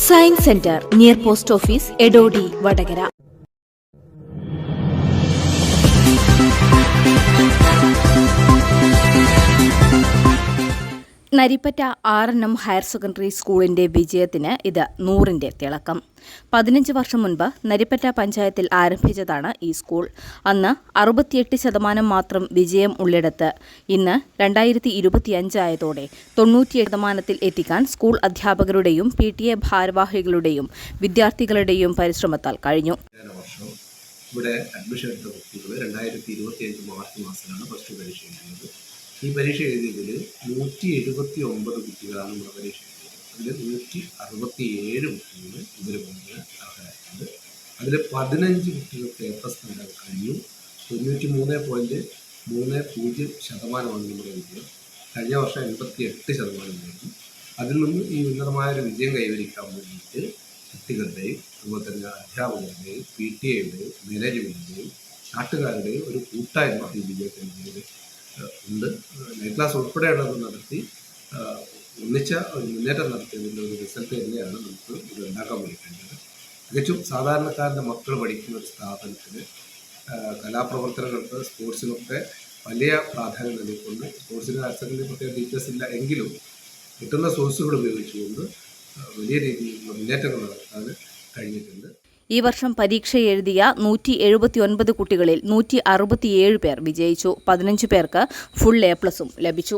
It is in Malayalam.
Science centre near post office Edodi Vadakara. Narippatta RNM higher secondary സ്കൂളിന്റെ വിജയത്തിന് ഇത് 100ന്റെ തിളക്കം. 15 വർഷം മുൻപ് നരിപ്പറ്റ പഞ്ചായത്തിൽ ആരംഭിച്ചതാണ് ഈ സ്കൂൾ. അന്ന് 68% മാത്രം വിജയം ഉള്ളിടത്ത് ഇന്ന് 2025 ആയതോടെ 98% എത്തിക്കാൻ സ്കൂൾ അധ്യാപകരുടെയും PTA ഭാരവാഹികളുടെയും വിദ്യാർത്ഥികളുടെയും പരിശ്രമത്താൽ കഴിഞ്ഞു. ഇവിടെ അഡ്മിഷൻ എടുത്ത കുട്ടികൾ 2025 മാർച്ച് മാസത്തിലാണ് പ്ലസ് ടു പരീക്ഷ എഴുതിയത്. ഈ പരീക്ഷ എഴുതിയതിൽ 179 കുട്ടികളാണ് നമ്മുടെ പരീക്ഷ എഴുതിയത്. അതിൽ 167 കുട്ടികൾ ഇതിന് മുമ്പ് അർഹരായിട്ടുണ്ട്. അതിൽ 15 കുട്ടികൾക്ക് A+ നേടാൻ കഴിഞ്ഞു. 93.30% നമ്മുടെ വിജയം. കഴിഞ്ഞ വർഷം 88% നേടി. അതിൽ നിന്ന് ഈ ഉന്നതമായ ഒരു വിജയം കൈവരിക്കാൻ വേണ്ടിയിട്ട് കുട്ടികളുടെയും അതുപോലെ തന്നെ അധ്യാപകരുടെയും PTA-യുടെയും മാനേജ്മെൻറ്റിൻ്റെയും നാട്ടുകാരുടെയും ഒരു കൂട്ടായ്മ ഈ വിജയത്തിന് ഉണ്ട്. നൈറ്റ് ക്ലാസ് ഉൾപ്പെടെയുള്ളത് നടത്തി ഒന്നിച്ച ഒരു മുന്നേറ്റം നടത്തിയതിൻ്റെ ഒരു റിസൾട്ട് തന്നെയാണ് നമുക്ക് ഇത് ഉണ്ടാക്കാൻ വേണ്ടിയിട്ടുണ്ട്. തികച്ചും സാധാരണക്കാരൻ്റെ മക്കൾ പഠിക്കുന്ന ഒരു സ്ഥാപനത്തിൽ കലാപ്രവർത്തനങ്ങൾക്ക് സ്പോർട്സിനൊക്കെ വലിയ പ്രാധാന്യം നൽകിക്കൊണ്ട് സ്പോർട്സിന് ഹയർ സെക്കൻഡറി പ്രത്യേക ടീച്ചേഴ്സ് ഇല്ല എങ്കിലും കിട്ടുന്ന സോഴ്സുകൾ ഉപയോഗിച്ചുകൊണ്ട് വലിയ രീതിയിലുള്ള മുന്നേറ്റങ്ങൾ നടത്താൻ കഴിഞ്ഞിട്ടുണ്ട്. ഈ വർഷം പരീക്ഷ എഴുതിയ 179 കുട്ടികളിൽ 167 പേർ വിജയിച്ചു. 15 പേർക്ക് ഫുൾ A+ ലഭിച്ചു.